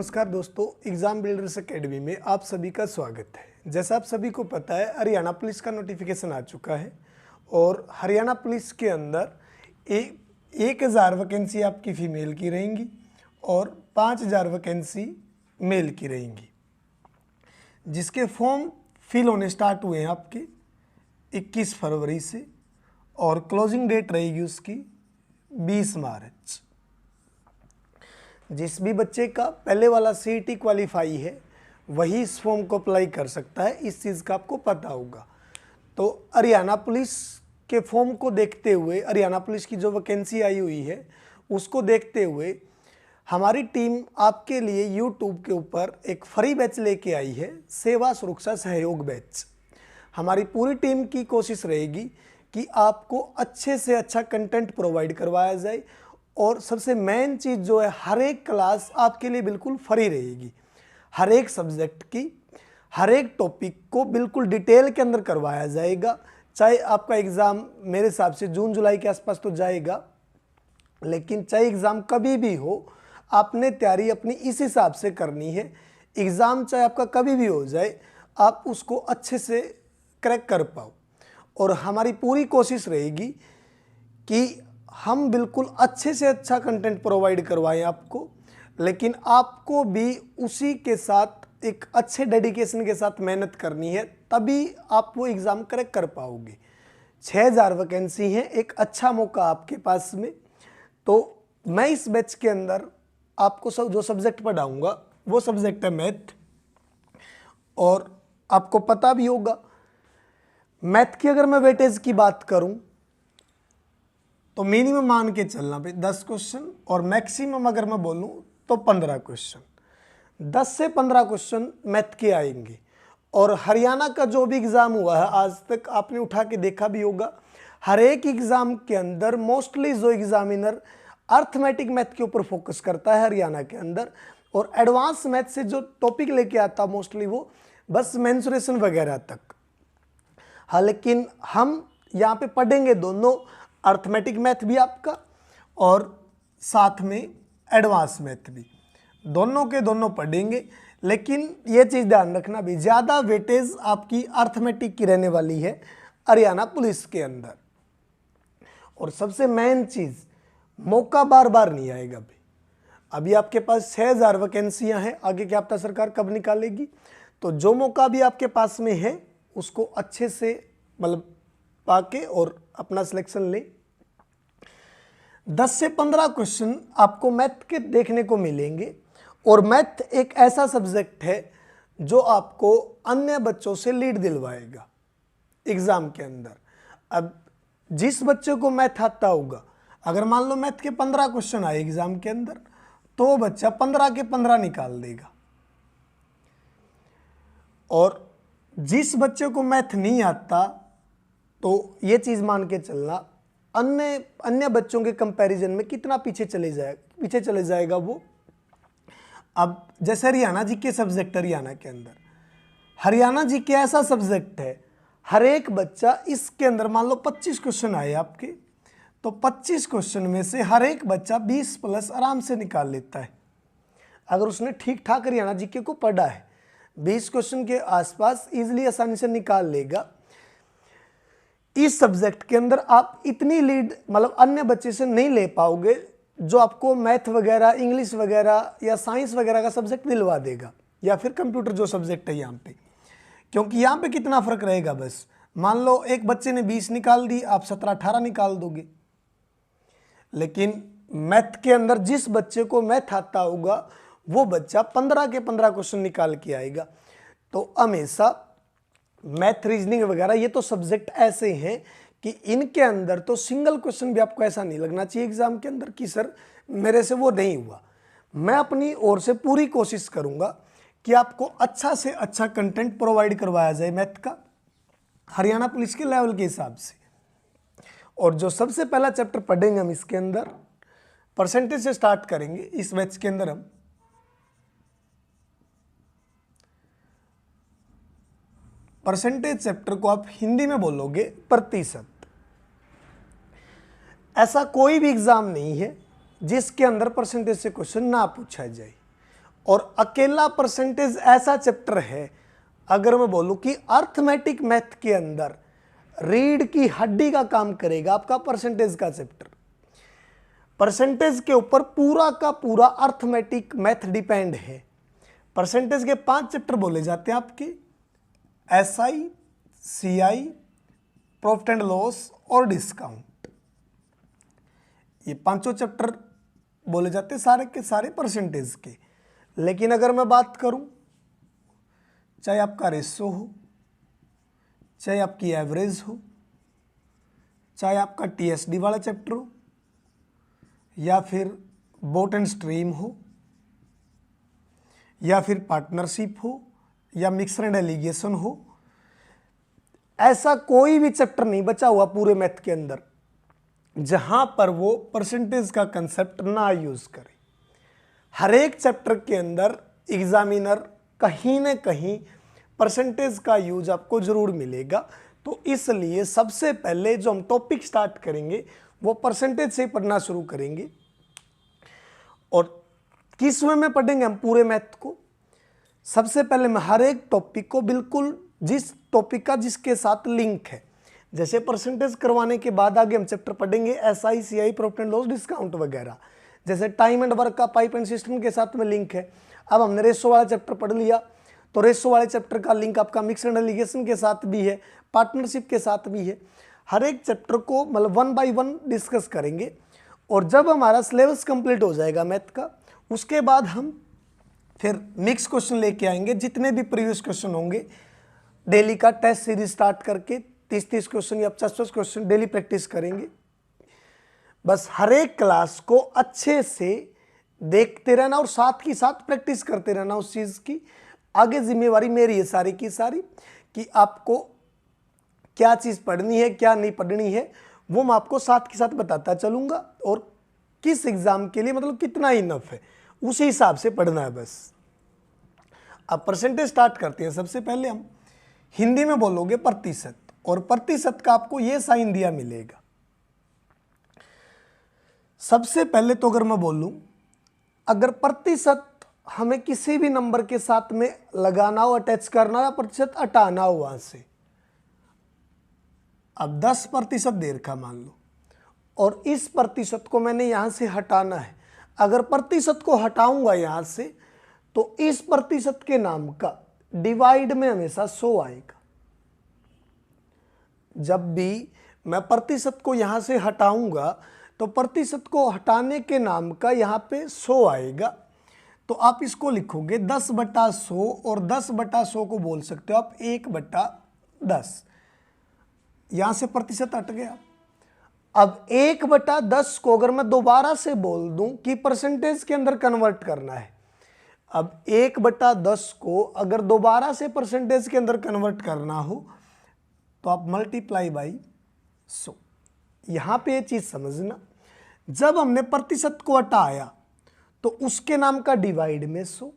नमस्कार दोस्तों, exam builders academy में आप सभी का स्वागत है। जैसा आप सभी को पता है, हरियाणा पुलिस का नोटिफिकेशन आ चुका है और हरियाणा पुलिस के अंदर 1000 वैकेंसी आपकी फ़ीमेल की रहेंगी और 5000 वैकेंसी मेल की रहेंगी, जिसके फॉर्म फिल होने स्टार्ट हुए हैं आपके 21 फरवरी से और क्लोजिंग डेट रहेगी उसकी 20 मार्च। जिस भी बच्चे का पहले वाला सीईटी क्वालिफाई है वही इस फॉर्म को अप्लाई कर सकता है, इस चीज़ का आपको पता होगा। तो हरियाणा पुलिस के फॉर्म को देखते हुए, हरियाणा पुलिस की जो वैकेंसी आई हुई है उसको देखते हुए हमारी टीम आपके लिए यूट्यूब के ऊपर एक फ्री बैच लेके आई है, सेवा सुरक्षा सहयोग बैच। हमारी पूरी टीम की कोशिश रहेगी कि आपको अच्छे से अच्छा कंटेंट प्रोवाइड करवाया जाए और सबसे मेन चीज़ जो है, हर एक क्लास आपके लिए बिल्कुल फ्री रहेगी। हर एक सब्जेक्ट की, हर एक टॉपिक को बिल्कुल डिटेल के अंदर करवाया जाएगा। चाहे आपका एग्ज़ाम मेरे हिसाब से जून जुलाई के आसपास तो जाएगा, लेकिन चाहे एग्ज़ाम कभी भी हो, आपने तैयारी अपनी इस हिसाब से करनी है। एग्ज़ाम चाहे आपका कभी भी हो जाए, आप उसको अच्छे से क्रैक कर पाओ। और हमारी पूरी कोशिश रहेगी कि हम बिल्कुल अच्छे से अच्छा कंटेंट प्रोवाइड करवाएं आपको, लेकिन आपको भी उसी के साथ एक अच्छे डेडिकेशन के साथ मेहनत करनी है, तभी आप वो एग्ज़ाम क्रैक कर पाओगे। 6000 वैकेंसी हैं, एक अच्छा मौका आपके पास में। तो मैं इस बैच के अंदर आपको जो सब्जेक्ट पढ़ाऊँगा वो सब्जेक्ट है मैथ। और आपको पता भी होगा, मैथ की अगर मैं वेटेज की बात करूं तो मिनिमम मान के चलना भाई 10 क्वेश्चन और मैक्सिमम अगर मैं बोलूं तो 15 क्वेश्चन। 10 से 15 क्वेश्चन मैथ के आएंगे। और हरियाणा का जो भी एग्ज़ाम हुआ है आज तक, आपने उठा के देखा भी होगा, हर एक एग्ज़ाम के अंदर मोस्टली जो एग्जामिनर अर्थमेटिक मैथ के ऊपर फोकस करता है हरियाणा के अंदर, और एडवांस मैथ से जो टॉपिक लेके आता मोस्टली वो बस मेंसुरेशन वगैरह तक। हाँ, लेकिन हम यहाँ पे पढ़ेंगे दोनों, अर्थमेटिक मैथ भी आपका और साथ में एडवांस मैथ भी, दोनों के दोनों पढ़ेंगे। लेकिन ये चीज़ ध्यान रखना भी, ज़्यादा वेटेज आपकी अर्थमेटिक की रहने वाली है हरियाणा पुलिस के अंदर। और सबसे मेन चीज़, मौका बार बार नहीं आएगा भाई। अभी आपके पास 6000 वैकेंसियाँ हैं, आगे क्या पता सरकार कब निकालेगी। तो जो मौका भी आपके पास में है उसको अच्छे से मतलब पाके और अपना सिलेक्शन ले। 10 से 15 क्वेश्चन आपको मैथ के देखने को मिलेंगे। और मैथ एक ऐसा सब्जेक्ट है जो आपको अन्य बच्चों से लीड दिलवाएगा एग्जाम के अंदर। अब जिस बच्चे को मैथ आता होगा, अगर मान लो मैथ के 15 क्वेश्चन आए एग्जाम के अंदर, तो वो बच्चा 15 के 15 निकाल देगा। और जिस बच्चे को मैथ नहीं आता, तो ये चीज़ मान के चलना अन्य बच्चों के कंपैरिजन में कितना पीछे चले जाएगा वो। अब जैसे हरियाणा जी के सब्जेक्ट, हरियाणा जी के ऐसा सब्जेक्ट है, हर एक बच्चा इसके अंदर मान लो 25 क्वेश्चन आए आपके, तो 25 क्वेश्चन में से हर एक बच्चा 20 प्लस आराम से निकाल लेता है। अगर उसने ठीक ठाक हरियाणा जीके को पढ़ा है, 20 क्वेश्चन के आसपास इजीली आसानी से निकाल लेगा। इस सब्जेक्ट के अंदर आप इतनी लीड मतलब अन्य बच्चे से नहीं ले पाओगे जो आपको मैथ वगैरह, इंग्लिश वगैरह या साइंस वगैरह का सब्जेक्ट दिलवा देगा, या फिर कंप्यूटर जो सब्जेक्ट है यहाँ पे। क्योंकि यहाँ पे कितना फ़र्क रहेगा, बस मान लो एक बच्चे ने 20 निकाल दी, आप 17-18 निकाल दोगे। लेकिन मैथ के अंदर जिस बच्चे को मैथ आता होगा वो बच्चा 15 के 15 क्वेश्चन निकाल के आएगा। तो हमेशा मैथ, रीजनिंग वगैरह ये तो सब्जेक्ट ऐसे हैं कि इनके अंदर तो सिंगल क्वेश्चन भी आपको ऐसा नहीं लगना चाहिए एग्जाम के अंदर कि सर मेरे से वो नहीं हुआ। मैं अपनी ओर से पूरी कोशिश करूंगा कि आपको अच्छा से अच्छा कंटेंट प्रोवाइड करवाया जाए मैथ का, हरियाणा पुलिस के लेवल के हिसाब से। और जो सबसे पहला चैप्टर पढ़ेंगे हम इसके अंदर, परसेंटेज से स्टार्ट करेंगे इस बैच के अंदर। हम परसेंटेज चैप्टर को आप हिंदी में बोलोगे प्रतिशत। ऐसा कोई भी एग्जाम नहीं है जिसके अंदर परसेंटेज से क्वेश्चन ना पूछा जाए। और अकेला परसेंटेज ऐसा चैप्टर है, अगर मैं बोलूं कि अर्थमेटिक मैथ के अंदर रीढ़ की हड्डी का काम करेगा आपका परसेंटेज का चैप्टर। परसेंटेज के ऊपर पूरा का पूरा अर्थमेटिक मैथ डिपेंड है। परसेंटेज के 5 चैप्टर बोले जाते हैं आपके, SI, CI, profit and loss और डिस्काउंट। ये 5 चैप्टर बोले जाते हैं सारे के सारे परसेंटेज के। लेकिन अगर मैं बात करूं, चाहे आपका रेशो हो, चाहे आपकी एवरेज हो, चाहे आपका टीएसडी वाला चैप्टर हो, या फिर बोट एंड स्ट्रीम हो, या फिर पार्टनरशिप हो, या मिक्सर एंड एलिगेशन हो, ऐसा कोई भी चैप्टर नहीं बचा हुआ पूरे मैथ के अंदर जहां पर वो परसेंटेज का कंसेप्ट ना यूज करे। हर एक चैप्टर के अंदर एग्जामिनर कहीं ना कहीं परसेंटेज का यूज आपको जरूर मिलेगा। तो इसलिए सबसे पहले जो हम टॉपिक स्टार्ट करेंगे वो परसेंटेज से पढ़ना शुरू करेंगे। और किस वे में पढ़ेंगे हम पूरे मैथ को? सबसे पहले मैं हर एक टॉपिक को बिल्कुल जिस टॉपिक का जिसके साथ लिंक है, जैसे परसेंटेज करवाने के बाद आगे हम चैप्टर पढ़ेंगे SI, CI, profit and loss, discount वगैरह। जैसे टाइम एंड वर्क का पाइप एंड सिस्टम के साथ में लिंक है। अब हमने रेशो वाला चैप्टर पढ़ लिया, तो रेशो वाले चैप्टर का लिंक आपका मिक्स एंड एलिगेशन के साथ भी है, पार्टनरशिप के साथ भी है। हर एक चैप्टर को मतलब 1 बाय 1 डिस्कस करेंगे। और जब हमारा सिलेबस कंप्लीट हो जाएगा मैथ का, उसके बाद हम फिर मिक्स क्वेश्चन लेके आएंगे। जितने भी प्रीवियस क्वेश्चन होंगे, डेली का टेस्ट सीरीज स्टार्ट करके 30-30 क्वेश्चन या 50-50 क्वेश्चन डेली प्रैक्टिस करेंगे। बस हर एक क्लास को अच्छे से देखते रहना और साथ ही साथ प्रैक्टिस करते रहना उस चीज़ की। आगे जिम्मेवारी मेरी है सारी की सारी कि आपको क्या चीज़ पढ़नी है, क्या नहीं पढ़नी है, वो मैं आपको साथ के साथ बताता चलूँगा। और किस एग्ज़ाम के लिए मतलब कितना इनफ है, उसी हिसाब से पढ़ना है बस। अब परसेंटेज स्टार्ट करते हैं। सबसे पहले हम हिंदी में बोलोगे प्रतिशत, और प्रतिशत का आपको ये साइन दिया मिलेगा। सबसे पहले तो अगर मैं बोलूं, अगर प्रतिशत हमें किसी भी नंबर के साथ में लगाना हो, अटैच करना हो, या प्रतिशत हटाना हो वहां से, अब 10% दे रखा मान लो, और इस प्रतिशत को मैंने यहां से हटाना है। अगर प्रतिशत को हटाऊंगा यहां से, तो इस प्रतिशत के नाम का डिवाइड में हमेशा 100 आएगा। जब भी मैं प्रतिशत को यहां से हटाऊंगा तो प्रतिशत को हटाने के नाम का यहां पे 100 आएगा। तो आप इसको लिखोगे 10/100, और 10/100 को बोल सकते हो आप 1/10। यहां से प्रतिशत हट गया। अब 1/10 को अगर मैं दोबारा से बोल दूं कि परसेंटेज के अंदर कन्वर्ट करना है, अब 1/10 को अगर दोबारा से परसेंटेज के अंदर कन्वर्ट करना हो, तो आप मल्टीप्लाई बाई 100। यहां पे ये चीज समझना, जब हमने प्रतिशत को हटाया तो उसके नाम का डिवाइड में 100,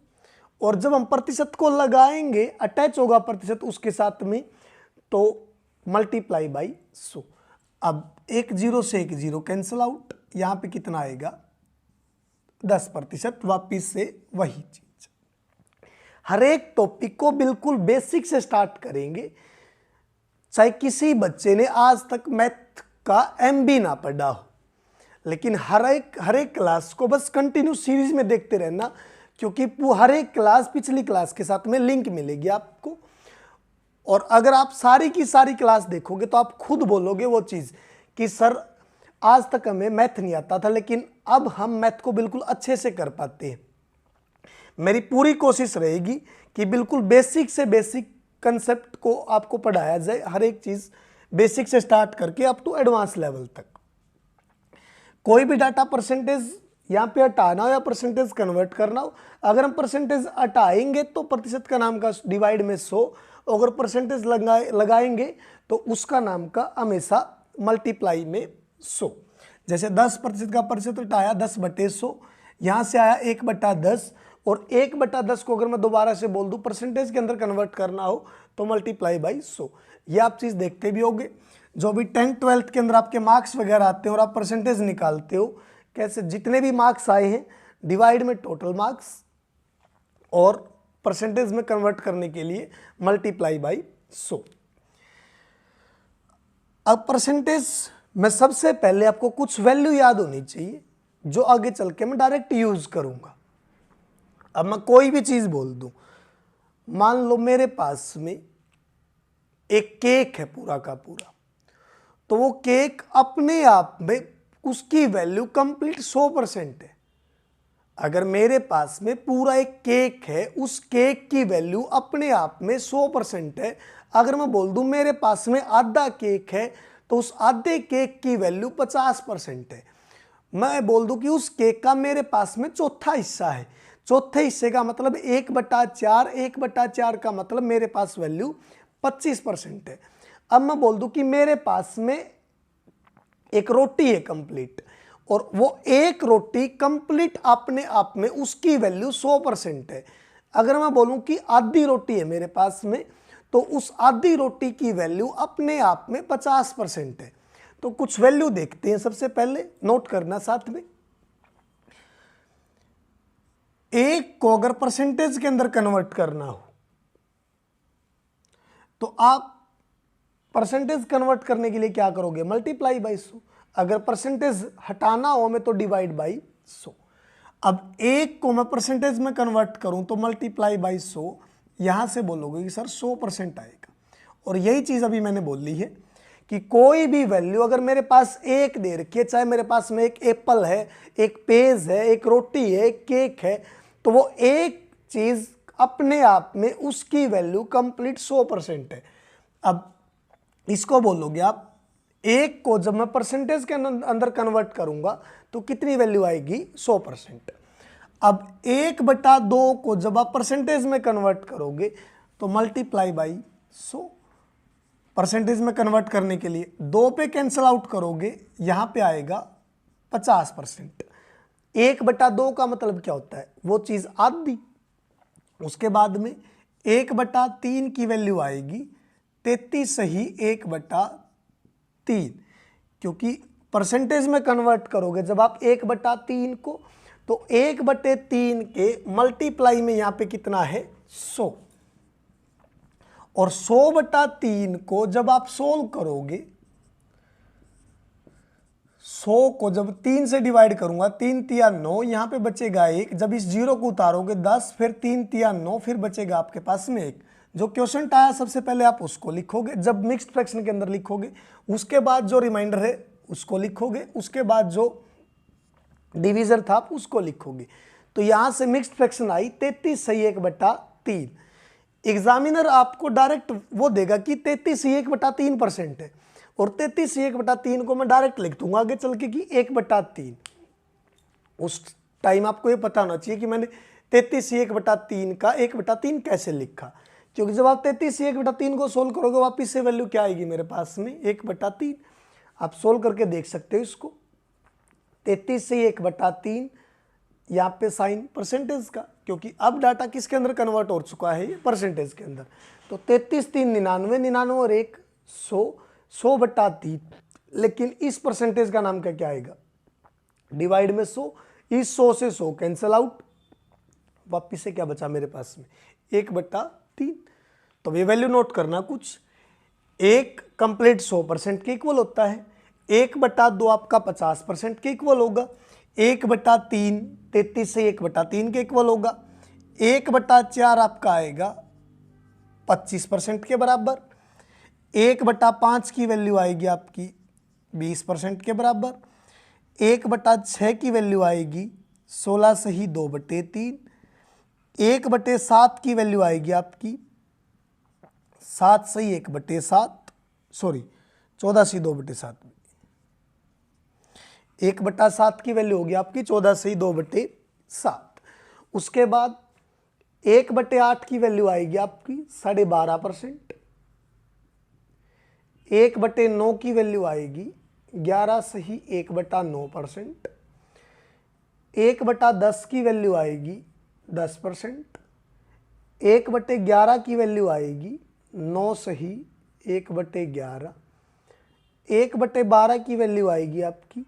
और जब हम प्रतिशत को लगाएंगे, अटैच होगा प्रतिशत उसके साथ में, तो मल्टीप्लाई बाई 100। अब 1 0 से 1 0 कैंसिल आउट, यहां पे कितना आएगा 10%। वापिस से वही चीज। हर एक टॉपिक को बिल्कुल बेसिक से स्टार्ट करेंगे। चाहे किसी बच्चे ने आज तक मैथ का MB ना पढ़ा हो, लेकिन हर एक क्लास को बस कंटिन्यू सीरीज में देखते रहना, क्योंकि हर एक क्लास पिछली क्लास के साथ में लिंक मिलेगी आपको। और अगर आप सारी की सारी क्लास देखोगे तो आप खुद बोलोगे वो चीज़ कि सर आज तक हमें मैथ नहीं आता था, लेकिन अब हम मैथ को बिल्कुल अच्छे से कर पाते हैं। मेरी पूरी कोशिश रहेगी कि बिल्कुल बेसिक से बेसिक कंसेप्ट को आपको पढ़ाया जाए, हर एक चीज़ बेसिक से स्टार्ट करके अप टू एडवांस लेवल तक। कोई भी डाटा परसेंटेज यहाँ पे हटाना हो या परसेंटेज कन्वर्ट करना हो, अगर हम परसेंटेज हटाएंगे तो प्रतिशत का नाम का डिवाइड में 100, अगर परसेंटेज लगाएंगे तो उसका नाम का हमेशा मल्टीप्लाई में 100। जैसे 10% का प्रतिशत हटाया 10/100, यहाँ से आया 1/10, और 1/10 को अगर मैं दोबारा से बोल दूं परसेंटेज के अंदर कन्वर्ट करना हो तो मल्टीप्लाई बाई 100। ये आप चीज़ देखते भी होगे। जो भी 10th 12th के अंदर आपके मार्क्स वगैरह आते हैं और आप परसेंटेज निकालते हो, कैसे जितने भी मार्क्स आए हैं डिवाइड में टोटल मार्क्स, और परसेंटेज में कन्वर्ट करने के लिए मल्टीप्लाई बाई 100। अब परसेंटेज में सबसे पहले आपको कुछ वैल्यू याद होनी चाहिए जो आगे चल के मैं डायरेक्ट यूज करूंगा। अब मैं कोई भी चीज बोल दूं, मान लो मेरे पास में एक केक है पूरा का पूरा, तो वो केक अपने आप में उसकी वैल्यू कंप्लीट 100% है। अगर मेरे पास में पूरा एक केक है, उस केक की वैल्यू अपने आप में 100% है। अगर मैं बोल दूं मेरे पास में आधा केक है, तो उस आधे केक की वैल्यू 50% है। मैं बोल दूं कि उस केक का मेरे पास में चौथा हिस्सा है, चौथे हिस्से का मतलब 1/4, 1/4 का मतलब मेरे पास वैल्यू 25% है। अब मैं बोल दूं कि मेरे पास में एक रोटी है कंप्लीट, और वो एक रोटी कंप्लीट अपने आप में उसकी वैल्यू 100% है। अगर मैं बोलूं कि आधी रोटी है मेरे पास में, तो उस आधी रोटी की वैल्यू अपने आप में 50% है। तो कुछ वैल्यू देखते हैं, सबसे पहले नोट करना साथ में। एक को अगर परसेंटेज के अंदर कन्वर्ट करना हो तो आप परसेंटेज कन्वर्ट करने के लिए क्या करोगे, मल्टीप्लाई बाई 100। अगर परसेंटेज हटाना हो में तो डिवाइड बाई 100। अब एक को मैं परसेंटेज में कन्वर्ट करूं तो मल्टीप्लाई बाई 100, यहां से बोलोगे कि सर 100% आएगा। और यही चीज अभी मैंने बोल ली है कि कोई भी वैल्यू अगर मेरे पास एक दे रखी है, चाहे मेरे पास में एक एप्पल है, एक पेज है, एक रोटी है, एक केक है, तो वो एक चीज अपने आप में उसकी वैल्यू कंप्लीट 100% है। अब इसको बोलोगे आप, एक को जब मैं परसेंटेज के अंदर कन्वर्ट करूंगा तो कितनी वैल्यू आएगी, 100%। अब 1/2 को जब आप परसेंटेज में कन्वर्ट करोगे तो मल्टीप्लाई बाई 100। परसेंटेज में कन्वर्ट करने के लिए 2 पे कैंसिल आउट करोगे, यहां पे आएगा 50%। 1/2 का मतलब क्या होता है, वो चीज आधी। उसके बाद में 1/3 की वैल्यू आएगी 33 सही 1/3, क्योंकि परसेंटेज में कन्वर्ट करोगे जब आप 1/3 को, तो 1/3 के मल्टीप्लाई में यहां पे कितना है, 100। और 100/3 को जब आप सोल्व करोगे, 100 को जब 3 से डिवाइड करूंगा, 3 तिया 9, यहां पे बचेगा 1। जब इस जीरो को उतारोगे 10, फिर 3 तिया 9, फिर बचेगा आपके पास में 1। जो क्वेश्चन आया सबसे पहले आप उसको लिखोगे, जब मिक्स्ड फ्रैक्शन के अंदर लिखोगे, उसके बाद जो रिमाइंडर है उसको लिखोगे, उसके बाद जो डिवीजर था आप उसको लिखोगे। तो यहां से मिक्स्ड फ्रैक्शन आई 33 सही 1/3। एग्जामिनर आपको डायरेक्ट वो देगा कि 33 सही 1/3% है, और 33 सही 1/3 को मैं डायरेक्ट लिख दूंगा आगे चल के कि 1/3। उस टाइम आपको ये पता होना चाहिए कि मैंने 33 सही 1/3 का 1/3 कैसे लिखा, क्योंकि जब आप 33 सही 1/3 को सोल्व करोगे वापिस से वैल्यू क्या आएगी मेरे पास में, 1/3। आप सोल्व करके देख सकते हो इसको। 33 से 1/3, यहाँ पे साइन परसेंटेज का, क्योंकि अब डाटा किसके अंदर कन्वर्ट हो चुका है, ये परसेंटेज के अंदर। तो 33 3 99, 99 और 1 100, 100/3। लेकिन इस परसेंटेज का नाम क्या आएगा, डिवाइड में 100। इस 100 से 100 कैंसिल आउट, वापिस से क्या बचा मेरे पास में, 1/3। तो ये वैल्यू नोट करना कुछ, एक कंप्लीट 100% के इक्वल होता है, 1/2 आपका 50% के इक्वल होगा, 1/3 33 से 1/3 के इक्वल होगा, 1/4 आपका आएगा 25% के बराबर, 1/5 की वैल्यू आएगी आपकी 20% के बराबर, 1/6 की वैल्यू आएगी 16 सही 2/3, 1/7 की वैल्यू आएगी आपकी 7 सही 1/7, सॉरी 14 सही 2/7। 1/7 की वैल्यू होगी आपकी 14 सही 2/7। उसके बाद 1/8 की वैल्यू आएगी आपकी 12.5%, 1/9 की वैल्यू आएगी 11 सही 1/9%, 1/10 की वैल्यू आएगी 10%, 1/11 की वैल्यू आएगी 9 सही 1/11, 1/12 की वैल्यू आएगी आपकी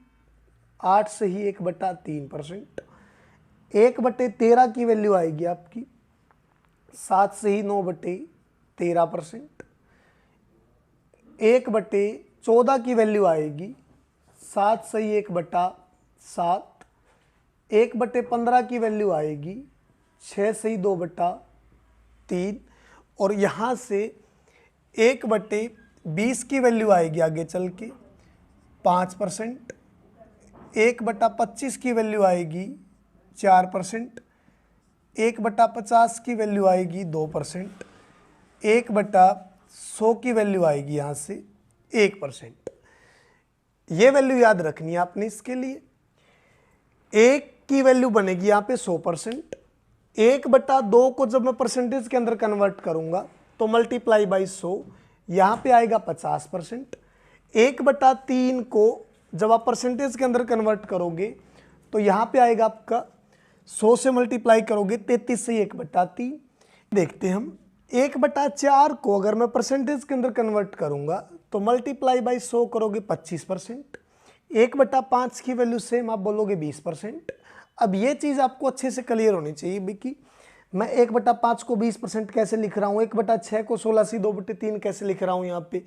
8 सही 1/3%, 1/13 की वैल्यू आएगी आपकी 7 से ही 9/13%। 1/14 की वैल्यू आएगी 7 से ही 1/7। 1/15 की वैल्यू आएगी 6 से ही 2/3। और यहाँ से 1/20 की वैल्यू आएगी आगे चल के 5%। 1/25 की वैल्यू आएगी 4%। 1/50 की वैल्यू आएगी 2%। 1/100 की वैल्यू आएगी यहाँ से 1%। ये वैल्यू याद रखनी है आपने। इसके लिए 1 की वैल्यू बनेगी यहाँ पे 100%। 1/2 को जब मैं परसेंटेज के अंदर कन्वर्ट करूंगा तो मल्टीप्लाई बाई 100, यहाँ पे आएगा 50%। 1/3 को जब आप परसेंटेज के अंदर कन्वर्ट करोगे तो यहाँ पे आएगा आपका 100 से मल्टीप्लाई करोगे 33 से 1/3। देखते हैं हम 1/4 को अगर मैं परसेंटेज के अंदर कन्वर्ट करूंगा तो मल्टीप्लाई बाई 100 करोगे 25%। 1/5 की वैल्यू सेम आप बोलोगे 20%। अब ये चीज़ आपको अच्छे से क्लियर होनी चाहिए कि मैं 1/5 को 20% कैसे लिख रहा हूँ, 1/6 को 16 से 2/3 कैसे लिख रहा हूँ, यहाँ पे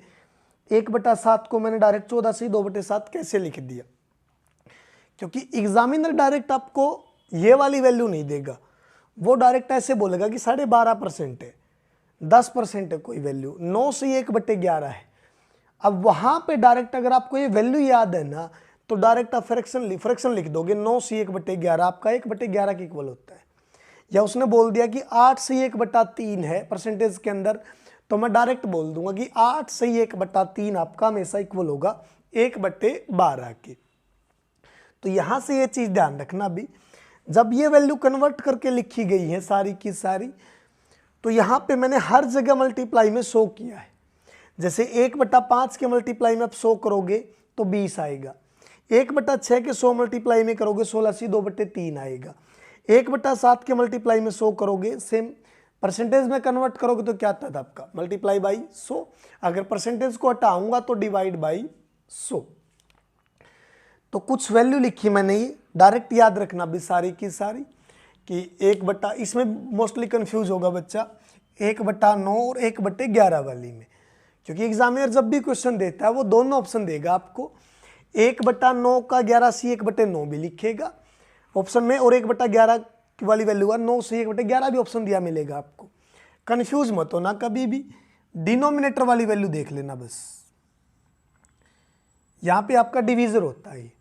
1/7 को मैंने डायरेक्ट 14 से 2/7 कैसे लिख दिया। क्योंकि एग्जामिनर डायरेक्ट आपको ये वाली वैल्यू नहीं देगा, वो डायरेक्ट ऐसे बोलेगा कि 12.5% है, 10% है कोई वैल्यू, 9 से 1/11 है। अब वहाँ पे डायरेक्ट अगर आपको ये वैल्यू याद है ना तो डायरेक्ट आप फ्रैक्शन लिख दोगे। 9 से 1/11 आपका 1/11 के इक्वल होता है। या उसने बोल दिया कि 8 से 1/3 है परसेंटेज के अंदर, तो मैं डायरेक्ट बोल दूंगा कि 8 से 1/3 आपका हमेशा इक्वल होगा 1/12 के। तो यहाँ से ये चीज़ ध्यान रखना भी, जब ये वैल्यू कन्वर्ट करके लिखी गई है सारी की सारी, तो यहाँ पे मैंने हर जगह मल्टीप्लाई में 100 किया है। जैसे 1/5 के मल्टीप्लाई में आप 100 करोगे तो 20 आएगा। 1/6 के 100 मल्टीप्लाई में करोगे 16 से 2/3 आएगा। 1/7 के मल्टीप्लाई में 100 करोगे, सेम परसेंटेज में कन्वर्ट करोगे तो क्या आता था आपका मल्टीप्लाई बाई 100। अगर परसेंटेज को हटाऊंगा तो डिवाइड बाई 100। तो कुछ वैल्यू लिखी मैंने, ये डायरेक्ट याद रखना भी सारी की सारी कि इसमें मोस्टली कंफ्यूज होगा बच्चा 1/9 और 1/11 वाली में, क्योंकि एग्जामिनर जब भी क्वेश्चन देता है वो दोनों ऑप्शन देगा आपको। 1/9 का 11 से 1/9 भी लिखेगा ऑप्शन में, और 1/11 वाली वैल्यू का 9 से 1/11 भी ऑप्शन दिया मिलेगा आपको। कंफ्यूज मत होना कभी भी, डिनोमिनेटर वाली वैल्यू देख लेना बस। यहाँ पे आपका डिवीजर होता है,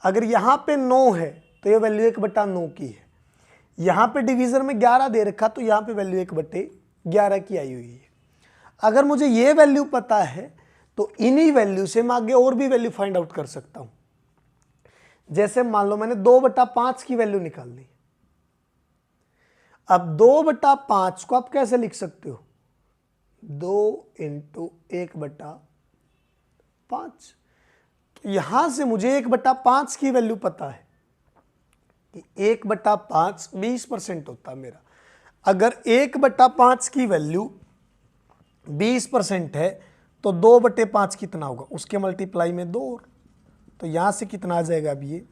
अगर यहाँ पे 9 है तो ये वैल्यू 1/9 की है। यहाँ पे डिवीजर में 11 दे रखा तो यहाँ पे वैल्यू 1/11 की आई हुई है। अगर मुझे ये वैल्यू पता है तो इन्हीं वैल्यू से मैं आगे और भी वैल्यू फाइंड आउट कर सकता हूं। जैसे मान लो मैंने 2/5 की वैल्यू निकालनी, अब 2/5 को आप कैसे लिख सकते हो, 2 × 1/5। तो यहां से मुझे 1/5 की वैल्यू पता है कि 1/5 20% होता है मेरा। अगर 1/5 की वैल्यू 20% है तो 2/5 कितना होगा, उसके मल्टीप्लाई में 2 और, तो यहाँ से कितना आ जाएगा अब ये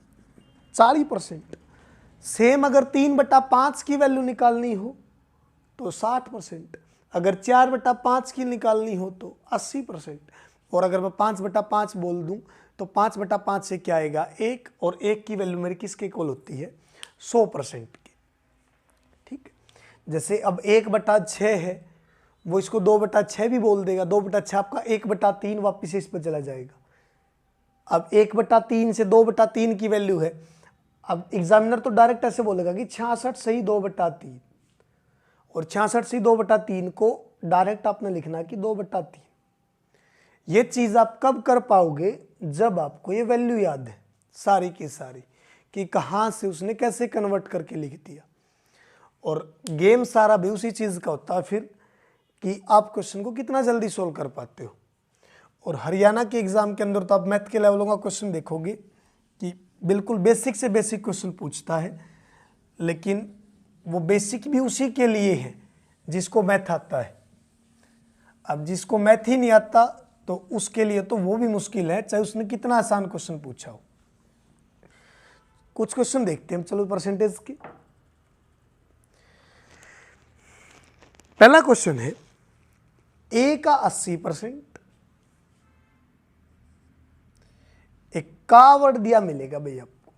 40%। सेम अगर 3/5 की वैल्यू निकालनी हो तो 60%, अगर 4/5 की निकालनी हो तो 80%, और अगर मैं 5/5 बोल दूं तो 5/5 से क्या आएगा 1, और 1 की वैल्यू मेरी किसके इक्वल होती है 100% की। ठीक, जैसे अब 1/6 है वो इसको 2/6 भी बोल देगा, 2/6 आपका 1/3 वापिस इस पर चला जाएगा। अब 1/3 से 2/3 की वैल्यू है, अब एग्जामिनर तो डायरेक्ट ऐसे बोलेगा कि 66 से ही 2/3, और 66 से 2/3 को डायरेक्ट आपने लिखना कि 2/3। ये चीज आप कब कर पाओगे, जब आपको ये वैल्यू याद है सारी की सारी कि कहाँ से उसने कैसे कन्वर्ट करके लिख दिया। और गेम सारा भी उसी चीज का होता है फिर कि आप क्वेश्चन को कितना जल्दी सोल्व कर पाते हो। और हरियाणा के एग्जाम के अंदर तो आप मैथ के लेवलों का क्वेश्चन देखोगे कि बिल्कुल बेसिक से बेसिक क्वेश्चन पूछता है, लेकिन वो बेसिक भी उसी के लिए है जिसको मैथ आता है। अब जिसको मैथ ही नहीं आता तो उसके लिए तो वो भी मुश्किल है, चाहे उसने कितना आसान क्वेश्चन पूछा हो। कुछ क्वेश्चन देखते हैं हम, चलो परसेंटेज के। पहला क्वेश्चन है ए का 80%, एक का वर्ड दिया मिलेगा भाई आपको,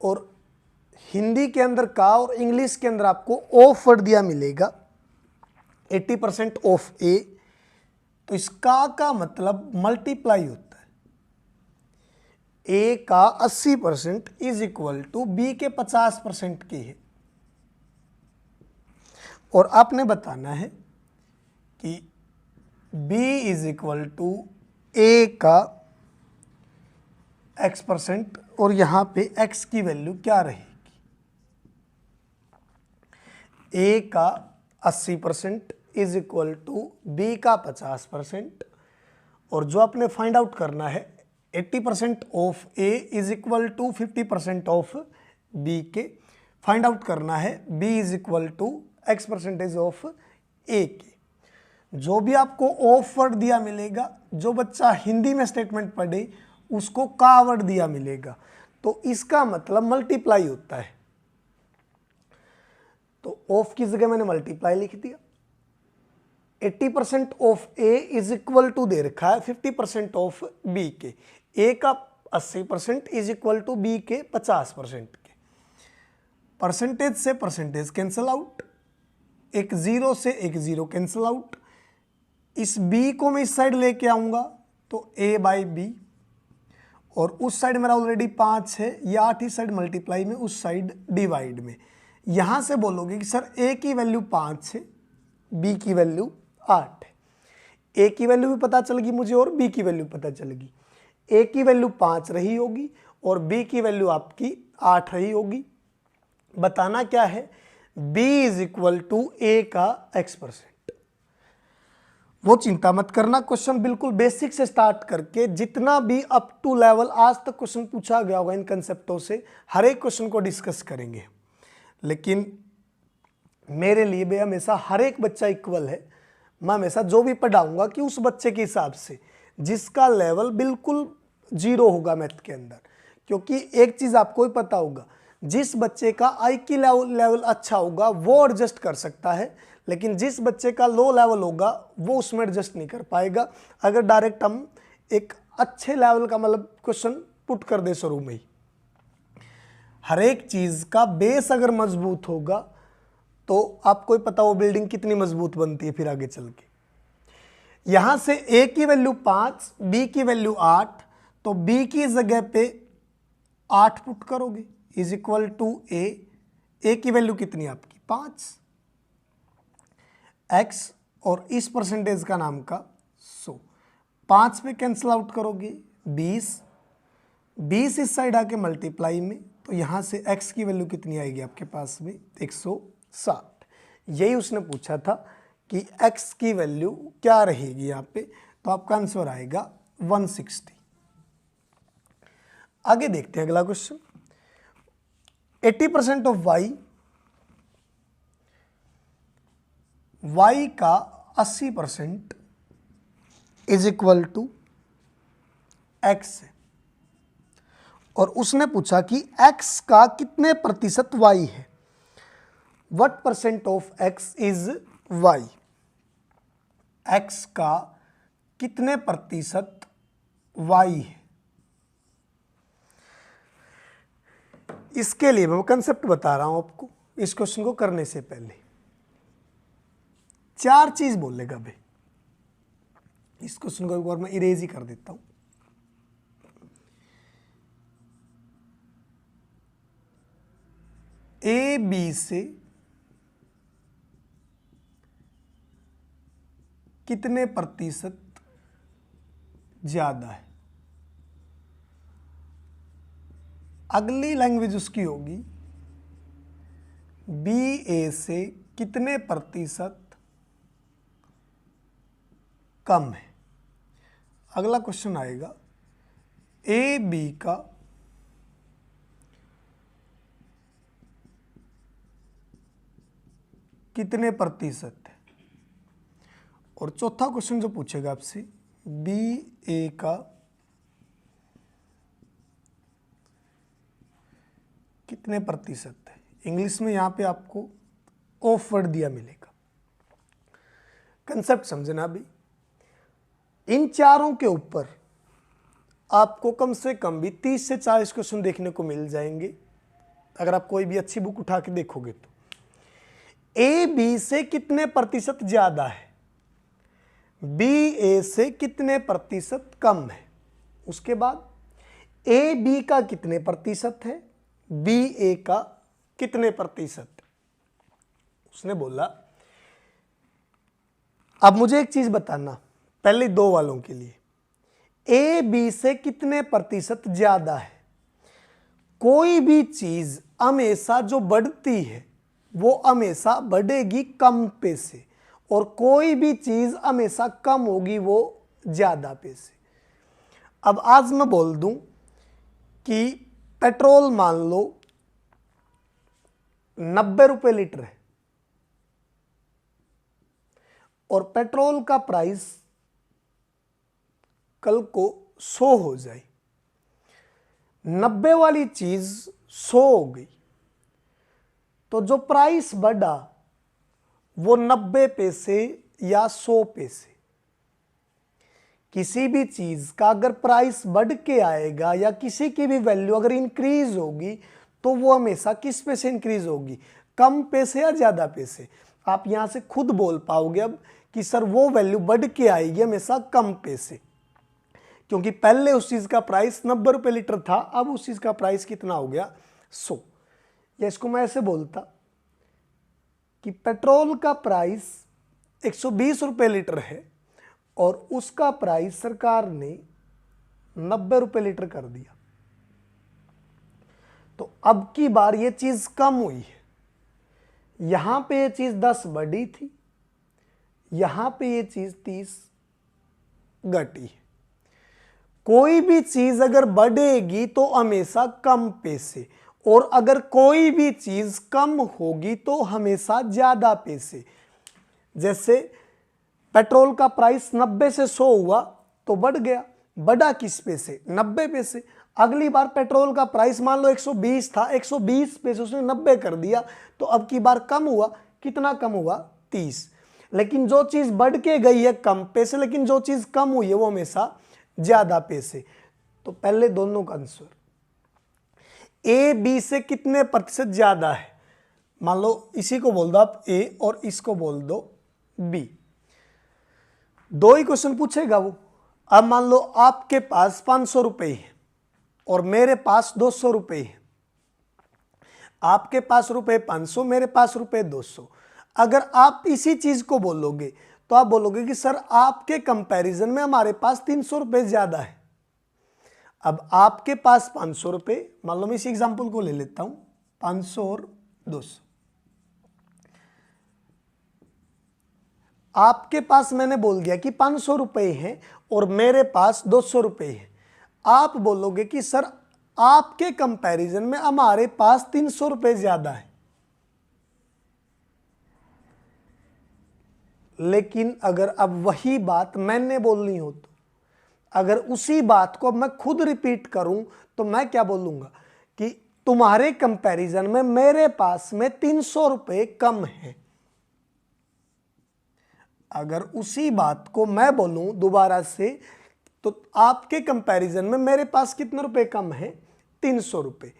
और हिंदी के अंदर का और इंग्लिश के अंदर आपको ऑफ वर्ड दिया मिलेगा 80% ऑफ ए। तो इस का मतलब मल्टीप्लाई होता है, ए का 80% इज इक्वल टू बी के 50% के है। और आपने बताना है कि b इज इक्वल टू ए का x%, और यहां पे x की वैल्यू क्या रहेगी, a का 80% इज इक्वल टू b का 50%, और जो आपने फाइंड आउट करना है 80% of a is equal to 50% of b के फाइंड आउट करना है b is equal to x% of a के। जो भी आपको ऑफ वर्ड दिया मिलेगा, जो बच्चा हिंदी में स्टेटमेंट पढ़े उसको का वर्ड दिया मिलेगा, तो इसका मतलब मल्टीप्लाई होता है। तो ऑफ की जगह मैंने मल्टीप्लाई लिख दिया। 80% of A is equal to दे रखा है 50% ऑफ बी के, ए का 80% इज इक्वल टू बी के 50% के। परसेंटेज से परसेंटेज कैंसिल आउट, एक जीरो से एक जीरो कैंसिल आउट। इस b को मैं इस साइड लेके आऊंगा तो a बाई बी, और उस साइड मेरा ऑलरेडी 5 है, ये 8 इस साइड मल्टीप्लाई में, उस साइड डिवाइड में। यहां से बोलोगे कि सर a की वैल्यू 5 है, b की वैल्यू 8 है। a की वैल्यू भी पता चल गई मुझे और b की वैल्यू पता चल गई। a की वैल्यू 5 रही होगी और b की वैल्यू आपकी 8 रही होगी। बताना क्या है, b इज इक्वल टू ए का x%। वो चिंता मत करना, क्वेश्चन बिल्कुल बेसिक से स्टार्ट करके जितना भी अप टू लेवल आज तक क्वेश्चन पूछा गया होगा इन कंसेप्टों से, हर एक क्वेश्चन को डिस्कस करेंगे। लेकिन मेरे लिए भी हमेशा हर एक बच्चा इक्वल है। मैं हमेशा जो भी पढ़ाऊंगा कि उस बच्चे के हिसाब से जिसका लेवल बिल्कुल जीरो होगा मैथ के अंदर। क्योंकि एक चीज़ आपको भी पता होगा, जिस बच्चे का आई की लेवल अच्छा होगा वो एडजस्ट कर सकता है, लेकिन जिस बच्चे का लो लेवल होगा वो उसमें एडजस्ट नहीं कर पाएगा। अगर डायरेक्ट हम एक अच्छे लेवल का मतलब क्वेश्चन पुट कर दे शुरू में ही, हर एक चीज़ का बेस अगर मजबूत होगा तो आपको ही पता वो बिल्डिंग कितनी मजबूत बनती है फिर आगे चल के। यहां से a की वैल्यू 5, b की वैल्यू 8, तो b की जगह पे 8 पुट करोगे इज इक्वल टू a की वैल्यू कितनी आपकी 5, x और इस परसेंटेज का नाम का 100, 5 पे कैंसिल आउट करोगे 20, 20 इस साइड आके मल्टीप्लाई में, तो यहाँ से x की वैल्यू कितनी आएगी आपके पास में 160। यही उसने पूछा था कि x की वैल्यू क्या रहेगी यहाँ पे, तो आपका आंसर आएगा 160। आगे देखते हैं अगला क्वेश्चन। 80% ऑफ y का 80% इज इक्वल टू x है, और उसने पूछा कि x का कितने प्रतिशत y है। What % of x is y, x का कितने प्रतिशत y है। इसके लिए मैं कंसेप्ट बता रहा हूं आपको। इस क्वेश्चन को करने से पहले 4 चीज बोलेगा भाई। इस क्वेश्चन को एक बार मैं इरेज ही कर देता हूं। ए बी से कितने प्रतिशत ज्यादा है। अगली लैंग्वेज उसकी होगी बी ए से कितने प्रतिशत कम है। अगला क्वेश्चन आएगा ए बी का कितने प्रतिशत है। और चौथा क्वेश्चन जो पूछेगा आपसे बी ए का कितने प्रतिशत है। इंग्लिश में यहाँ पे आपको ऑफ वर्ड दिया मिलेगा। कंसेप्ट समझना भी। इन चारों के ऊपर आपको कम से कम भी 30 से 40 क्वेश्चन देखने को मिल जाएंगे अगर आप कोई भी अच्छी बुक उठा के देखोगे तो। ए बी से कितने प्रतिशत ज्यादा है, बी ए से कितने प्रतिशत कम है, उसके बाद ए बी का कितने प्रतिशत है, बी ए का कितने प्रतिशत है। उसने बोला अब मुझे एक चीज बताना, पहले दो वालों के लिए, ए बी से कितने प्रतिशत ज्यादा है। कोई भी चीज हमेशा जो बढ़ती है वो हमेशा बढ़ेगी कम पे से, और कोई भी चीज हमेशा कम होगी वो ज्यादा पे से। अब आज मैं बोल दूं कि पेट्रोल मान लो 90 रुपए लीटर है और पेट्रोल का प्राइस कल को 100 हो जाए, 90 वाली चीज 100 हो गई, तो जो प्राइस बढ़ा वो 90 पैसे या 100 पैसे। किसी भी चीज का अगर प्राइस बढ़ के आएगा या किसी की भी वैल्यू अगर इंक्रीज होगी तो वो हमेशा किस पे से इंक्रीज होगी, कम पैसे या ज्यादा पैसे। आप यहां से खुद बोल पाओगे अब कि सर वो वैल्यू बढ़ के आएगी हमेशा कम पैसे, क्योंकि पहले उस चीज का प्राइस 90 रुपए लीटर था, अब उस चीज का प्राइस कितना हो गया 100। या इसको मैं ऐसे बोलता कि पेट्रोल का प्राइस 120 रुपए लीटर है और उसका प्राइस सरकार ने 90 रुपए लीटर कर दिया, तो अब की बार ये चीज कम हुई है। यहां पे ये चीज 10 बढ़ी थी, यहां पे ये चीज 30 घटी है। कोई भी चीज अगर बढ़ेगी तो हमेशा कम पैसे, और अगर कोई भी चीज कम होगी तो हमेशा ज्यादा पैसे। जैसे पेट्रोल का प्राइस 90 से 100 हुआ तो बढ़ गया, बढ़ा किस पैसे, 90 पैसे। अगली बार पेट्रोल का प्राइस मान लो 120 था, 120 पैसे उसने 90 कर दिया, तो अब की बार कम हुआ, कितना कम हुआ 30। लेकिन जो चीज बढ़ के गई है कम पैसे, लेकिन जो चीज कम हुई है वो हमेशा ज्यादा पैसे। तो पहले दोनों का आंसर, ए बी से कितने प्रतिशत ज्यादा है। मान लो इसी को बोल दो आप ए और इसको बोल दो बी, दो ही क्वेश्चन पूछेगा वो। अब मान लो आपके पास 500 रुपए है और मेरे पास 200 रुपए है, आपके पास रुपए 500, मेरे पास रुपए 200। अगर आप इसी चीज को बोलोगे तो आप बोलोगे कि सर आपके कंपैरिजन में हमारे पास 300 रुपए ज्यादा है। अब आपके पास 500 रुपए, मान लो मैं इसी एग्जांपल को ले लेता हूं, 500 और 200। आपके पास मैंने बोल दिया कि 500 रुपए हैं और मेरे पास 200 रुपए हैं। आप बोलोगे कि सर आपके कंपैरिजन में हमारे पास 300 रुपए ज्यादा है। लेकिन अगर अब वही बात मैंने बोलनी हो तो, अगर उसी बात को मैं खुद रिपीट करूं तो मैं क्या बोलूंगा कि तुम्हारे कंपैरिजन में मेरे पास में 300 रुपए कम है। अगर उसी बात को मैं बोलूं दोबारा से तो आपके कंपैरिजन में मेरे पास कितने रुपए कम है, 300 रुपए।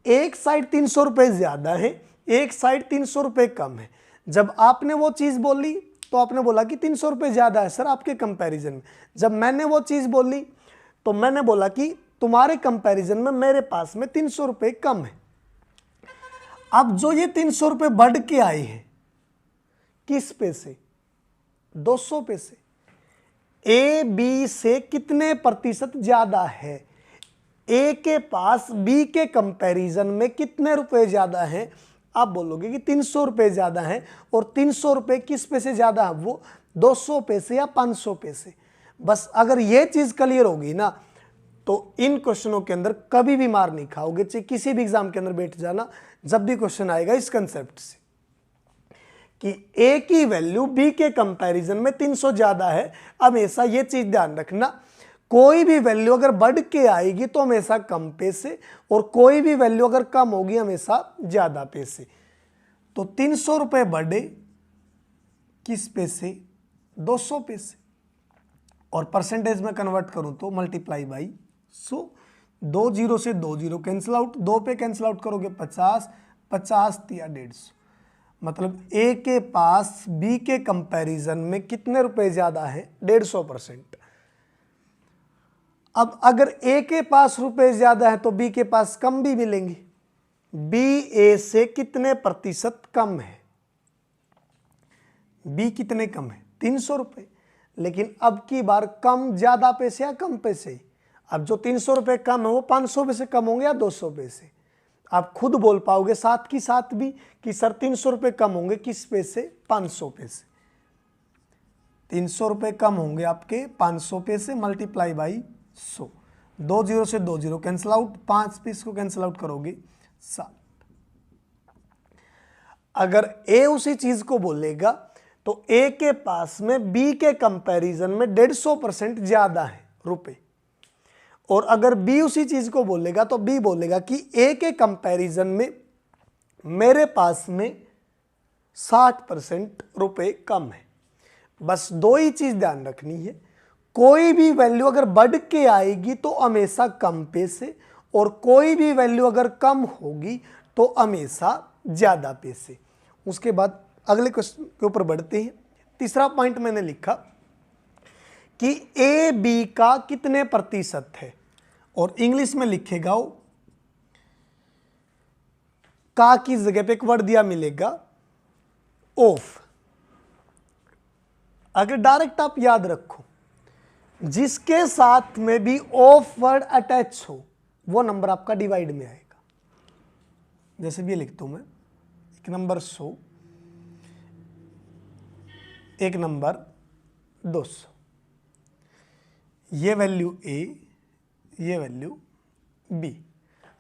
एक साइड 300 रुपए ज्यादा है, एक साइड 300 रुपए कम है। जब आपने वो चीज बोली तो आपने बोला कि 300 रुपए ज्यादा है सर आपके कंपैरिजन में। जब मैंने वो चीज बोली तो मैंने बोला कि तुम्हारे कंपैरिजन में मेरे पास में 300 रुपए कम है। अब जो ये 300 रुपए बढ़ के आए हैं किस पे से, 200 पे से। ए बी से कितने प्रतिशत ज्यादा है, ए के पास बी के कंपैरिजन में कितने रुपए ज्यादा हैं। आप बोलोगे कि 300 रुपए ज्यादा है, और 300 रुपए किस पे से ज्यादा है, वो 200 पैसे या 500 पैसे। बस अगर ये चीज क्लियर होगी ना तो इन क्वेश्चनों के अंदर कभी भी मार नहीं खाओगे। चाहे किसी भी एग्जाम के अंदर बैठ जाना, जब भी क्वेश्चन आएगा इस कंसेप्ट से कि ए की वैल्यू बी के कंपैरिजन में 300 ज्यादा है, हमेशा ये चीज ध्यान रखना, कोई भी वैल्यू अगर बढ़ के आएगी तो हमेशा कम पैसे, और कोई भी वैल्यू अगर कम होगी हमेशा ज्यादा पैसे। तो 300 रुपए बढ़े किस पे से, 200 पैसे, और परसेंटेज में कन्वर्ट करूं तो मल्टीप्लाई बाई 100। 2 जीरो से 2 जीरो कैंसिल आउट, 2 पे कैंसिल आउट करोगे 50, 50 या 150, मतलब ए के पास बी के कंपैरिजन में कितने रुपए ज़्यादा है? 150%। अब अगर ए के पास रुपए ज़्यादा है तो बी के पास कम भी मिलेंगे। बी ए से कितने प्रतिशत कम है? बी कितने कम है? 300 रुपये। लेकिन अब की बार कम ज़्यादा पैसे या कम पैसे? अब जो 300 रुपये कम है वो 500 पैसे कम होंगे या 200 पैसे? आप खुद बोल पाओगे साथ की साथ भी कि सर 300 रुपये कम होंगे किस पैसे? 500 पैसे। 300 रुपये कम होंगे आपके 500 पैसे मल्टीप्लाई बाई 100। 2 जीरो से 2 जीरो कैंसिल आउट, 5 पीस को कैंसिल आउट करोगे 7। अगर ए उसी चीज को बोलेगा तो ए के पास में बी के कंपैरिजन में 150% ज्यादा है रुपए, और अगर बी उसी चीज को बोलेगा तो बी बोलेगा कि ए के कंपैरिजन में मेरे पास में 60% रुपए कम है। बस दो ही चीज ध्यान रखनी है, कोई भी वैल्यू अगर बढ़ के आएगी तो हमेशा कम पैसे, और कोई भी वैल्यू अगर कम होगी तो हमेशा ज्यादा पैसे। उसके बाद अगले क्वेश्चन के ऊपर बढ़ते हैं। तीसरा पॉइंट मैंने लिखा कि ए बी का कितने प्रतिशत है, और इंग्लिश में लिखेगा वो का की जगह पे एक वर्ड दिया मिलेगा ऑफ। अगर डायरेक्ट आप याद रखो, जिसके साथ में भी ऑफ वर्ड अटैच हो वो नंबर आपका डिवाइड में आएगा। जैसे भी लिखता हूं मैं, एक नंबर 100, एक नंबर 200, ये वैल्यू ए, ये वैल्यू बी।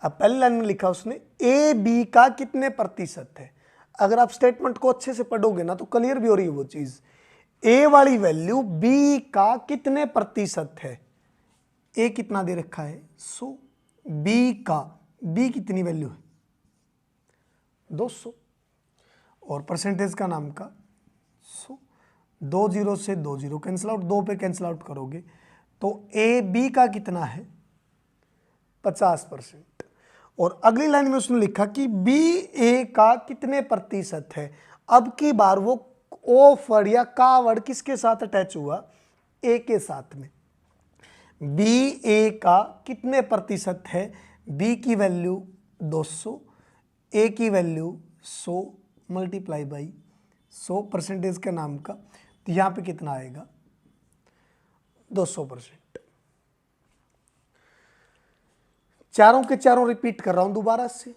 अब पहली लाइन में लिखा उसने ए बी का कितने प्रतिशत है। अगर आप स्टेटमेंट को अच्छे से पढ़ोगे ना तो क्लियर भी हो रही है वो चीज। ए वाली वैल्यू बी का कितने प्रतिशत है? ए कितना दे रखा है? 100। बी का, बी कितनी वैल्यू है? 200, और परसेंटेज का नाम का 100। 2 जीरो से 2 जीरो कैंसिल आउट, 2 पे कैंसिल आउट करोगे तो ए बी का कितना है? 50%। और अगली लाइन में उसने लिखा कि बी ए का कितने प्रतिशत है। अब की बार वो ऑफ वर्ड या का वर्ड किसके साथ अटैच हुआ? ए के साथ में। बी ए का कितने प्रतिशत है? बी की वैल्यू 200, ए की वैल्यू 100 मल्टीप्लाई बाई 100 परसेंटेज के नाम का, तो यहां पे कितना आएगा? 200%। चारों के चारों रिपीट कर रहा हूं दोबारा से।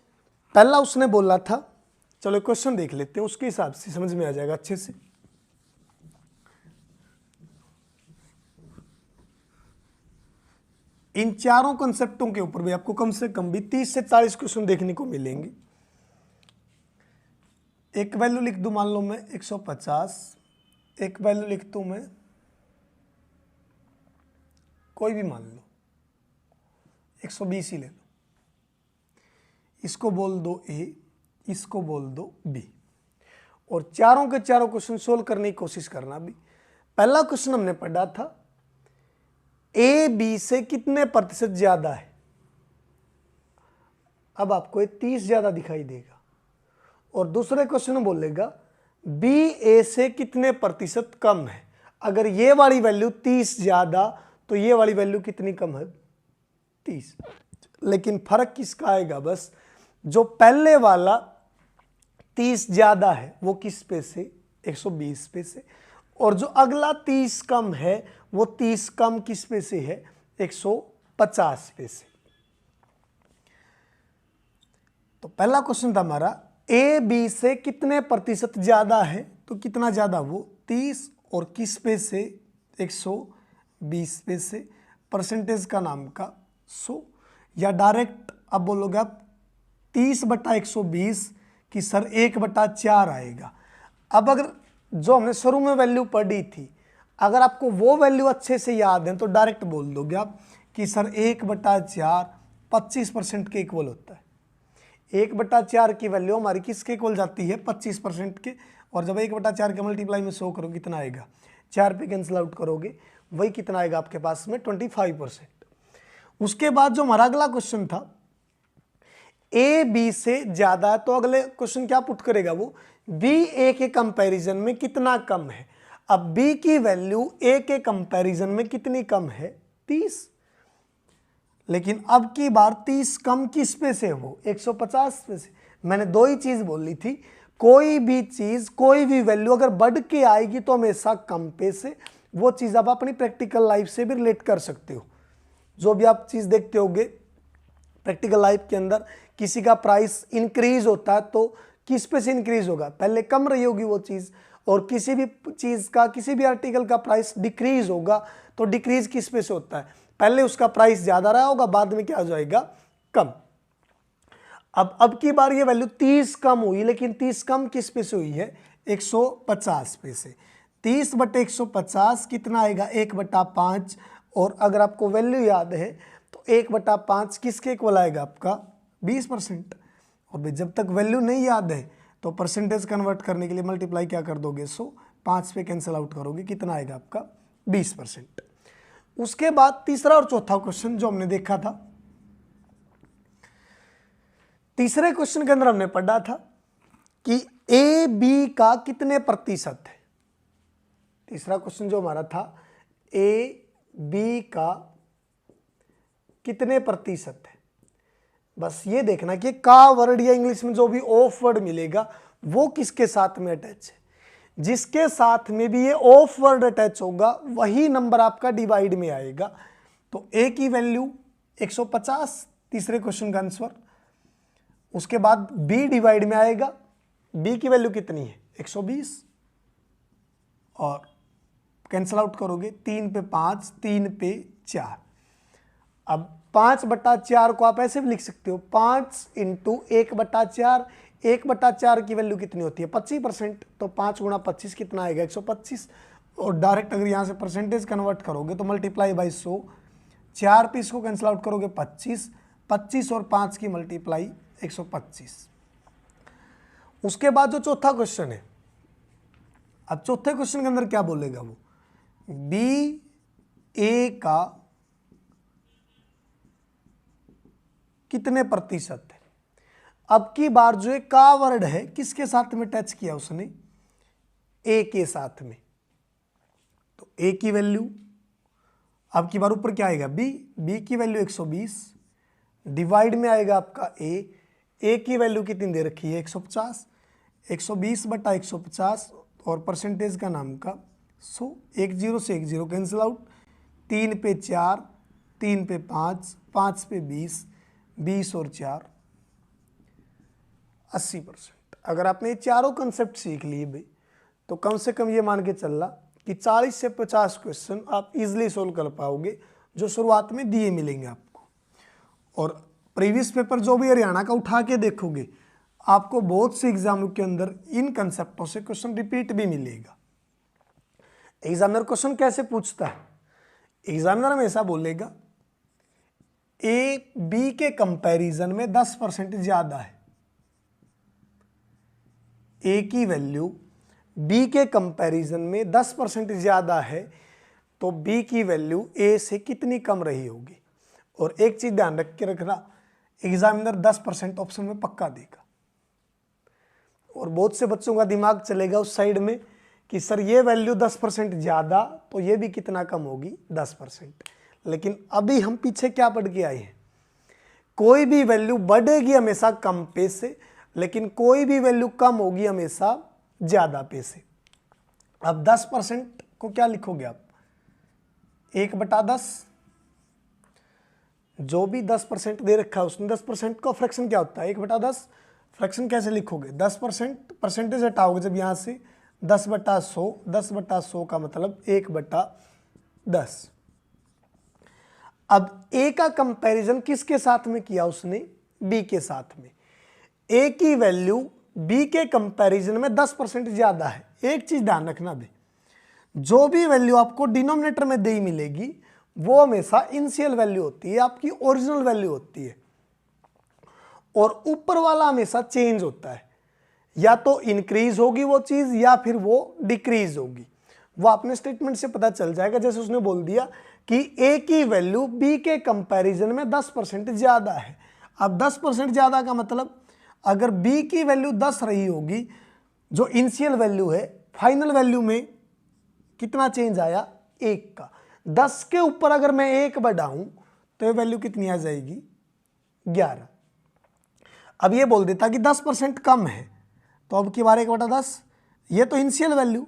पहला उसने बोला था, चलो क्वेश्चन देख लेते हैं, उसके हिसाब से समझ में आ जाएगा अच्छे से। इन चारों कंसेप्टों के ऊपर भी आपको कम से कम भी 30 से 40 क्वेश्चन देखने को मिलेंगे। एक वैल्यू लिख दूं, मान लो मैं 150, एक वैल्यू लिख दूं मैं कोई भी, मान लो 120 ही ले लो। इसको बोल दो ए, इसको बोल दो बी, और चारों के चारों क्वेश्चन सोल्व करने की कोशिश करना भी। पहला क्वेश्चन हमने पढ़ा था ए बी से कितने प्रतिशत ज्यादा है। अब आपको ये 30 ज्यादा दिखाई देगा, और दूसरे क्वेश्चन में बोलेगा बी ए से कितने प्रतिशत कम है। अगर ये वाली वैल्यू 30 ज्यादा तो ये वाली वैल्यू कितनी कम है? 30। लेकिन फर्क किसका आएगा? बस जो पहले वाला 30 ज्यादा है वो किस पे से? 120 पे से, और जो अगला 30 कम है वो 30 कम किस पे से है? 150 पे से। तो पहला क्वेश्चन था हमारा ए बी से कितने प्रतिशत ज्यादा है, तो कितना ज्यादा? वो 30, और किस पे से? 120 पे से, परसेंटेज का नाम का 100। या डायरेक्ट अब बोलोगे आप 30/120 कि सर 1/4 आएगा। अब अगर जो हमने शुरू में वैल्यू पढ़ी थी, अगर आपको वो वैल्यू अच्छे से याद है तो डायरेक्ट बोल दोगे आप कि सर 1/4 25% के इक्वल होता है। 1/4 की वैल्यू हमारी किसके इक्वल जाती है? 25% के, और जब 1/4 के मल्टीप्लाई में 100 करो कितना आएगा? 4 पे कैंसिल आउट करोगे, वही कितना आएगा आपके पास में 25%। उसके बाद जो हमारा अगला क्वेश्चन था, ए बी से ज्यादा है, तो अगले क्वेश्चन क्या पुट करेगा वो, बी ए के कंपैरिजन में कितना कम है। अब बी की वैल्यू ए के कंपैरिजन में कितनी कम है, 30। लेकिन अब की बार 30 कम किस पे से, वो 150 पे से। मैंने दो ही चीज बोली थी, कोई भी चीज कोई भी वैल्यू अगर बढ़ के आएगी तो हमेशा कम पे से। वो चीज आप अपनी प्रैक्टिकल लाइफ से भी रिलेट कर सकते हो। जो भी आप चीज देखते होगे प्रैक्टिकल लाइफ के अंदर, किसी का प्राइस इंक्रीज होता है तो किस पे से इंक्रीज होगा, पहले कम रही होगी वो चीज। और किसी भी चीज का, किसी भी आर्टिकल का प्राइस डिक्रीज होगा तो डिक्रीज किस पे से होता है, पहले उसका प्राइस ज्यादा रहा होगा, बाद में क्या हो जाएगा, कम। अब की बार ये वैल्यू 30 कम हुई, लेकिन 30 कम किस पे से हुई है, 150 पे से। 30/150 कितना आएगा, 1/5। और अगर आपको वैल्यू याद है तो 1/5 किसके इक्वल आएगा आपका, 20%। और भाई जब तक वैल्यू नहीं याद है तो परसेंटेज कन्वर्ट करने के लिए मल्टीप्लाई क्या कर दोगे, 100, 5 पे कैंसिल आउट करोगे, कितना आएगा आपका, 20%। उसके बाद तीसरा और चौथा क्वेश्चन जो हमने देखा था, तीसरे क्वेश्चन के अंदर हमने पढ़ा था कि ए बी का कितने प्रतिशत है। तीसरा क्वेश्चन जो हमारा था, ए बी का कितने प्रतिशत है। बस ये देखना कि का वर्ड या इंग्लिश में जो भी ऑफ वर्ड मिलेगा वो किसके साथ में अटैच है। जिसके साथ में भी ये ऑफ वर्ड अटैच होगा वही नंबर आपका डिवाइड में आएगा। तो ए की वैल्यू 150, तीसरे क्वेश्चन का आंसर। उसके बाद बी डिवाइड में आएगा, बी की वैल्यू कितनी है, 120। और कैंसल आउट करोगे, 3 पे 5, 3 पे 4। अब 5/4 को आप ऐसे भी लिख सकते हो, 5 × 1/4। 1/4 की वैल्यू कितनी होती है, 25%। तो 5 × 25 कितना आएगा, 125। और डायरेक्ट अगर यहाँ से परसेंटेज कन्वर्ट करोगे तो मल्टीप्लाई बाई 100, 4 पे इसको कैंसिल आउट करोगे, 25। 25 और 5 की मल्टीप्लाई 125। उसके बाद जो चौथा क्वेश्चन है, अब चौथे क्वेश्चन के अंदर क्या बोलेगा वो, बी ए का कितने प्रतिशत है। अब की बार जो एक का वर्ड है किसके साथ में टच किया उसने, ए के साथ में। तो ए की वैल्यू अब की बार ऊपर क्या आएगा, बी की वैल्यू 120 डिवाइड में आएगा आपका ए की वैल्यू कितनी दे रखी है, 150। 120/150 और परसेंटेज का नाम का 100। 1 0 से 1 0 कैंसिल आउट, 3 पे 4, 3 पे 5, 5 पे 20, 20 और 4 80%। अगर आपने ये चारों कंसेप्ट सीख लिए भाई तो कम से कम ये मान के चल रहा कि 40 से 50 क्वेश्चन आप इजीली सोल्व कर पाओगे जो शुरुआत में दिए मिलेंगे आपको। और प्रीवियस पेपर जो भी हरियाणा का उठा के देखोगे आपको बहुत से एग्जामों के अंदर इन कंसेप्टों से क्वेश्चन रिपीट भी मिलेगा। एग्जामिनर क्वेश्चन कैसे पूछता है, एग्जामिनर हमेशा बोलेगा ए बी के कंपैरिजन में 10% ज्यादा है। ए की वैल्यू बी के कंपैरिजन में 10% ज्यादा है तो बी की वैल्यू ए से कितनी कम रही होगी। और एक चीज ध्यान रख के रखना, एग्जामिनर 10% ऑप्शन में पक्का देगा। और बहुत से बच्चों का दिमाग चलेगा उस साइड में कि सर ये वैल्यू 10% ज्यादा तो ये भी कितना कम होगी, 10%। लेकिन अभी हम पीछे क्या पढ़ के आए हैं, कोई भी वैल्यू बढ़ेगी हमेशा कम पे से, लेकिन कोई भी वैल्यू कम होगी हमेशा ज्यादा पे से। अब 10% को क्या लिखोगे आप, 1/10। जो भी 10% दे रखा है उसने 10% का फ्रैक्शन क्या होता है, 1/10। फ्रैक्शन कैसे लिखोगे, 10% परसेंटेज हटाओगे जब यहां से, 10/100। 10/100 का मतलब 1/10। अब ए का कंपैरिजन किसके साथ में किया उसने, बी के साथ में। ए की वैल्यू बी के कंपैरिजन में 10% ज्यादा है। एक चीज ध्यान रखना भी, जो भी वैल्यू आपको डिनोमिनेटर में दी मिलेगी वो हमेशा इनिशियल वैल्यू होती है, आपकी ओरिजिनल वैल्यू होती है। और ऊपर वाला हमेशा चेंज होता है, या तो इंक्रीज होगी वो चीज या फिर वो डिक्रीज होगी। वो अपने स्टेटमेंट से पता चल जाएगा। जैसे उसने बोल दिया कि ए की वैल्यू बी के कंपैरिजन में 10% ज़्यादा है। अब 10% ज़्यादा का मतलब अगर बी की वैल्यू 10 रही होगी, जो इनिशियल वैल्यू है, फाइनल वैल्यू में कितना चेंज आया, 1 का। 10 के ऊपर अगर मैं 1 बढ़ाऊं तो ये वैल्यू कितनी आ जाएगी, 11। अब ये बोल देता कि 10% कम है, तो अब की बार 1/10, ये तो इनिशियल वैल्यू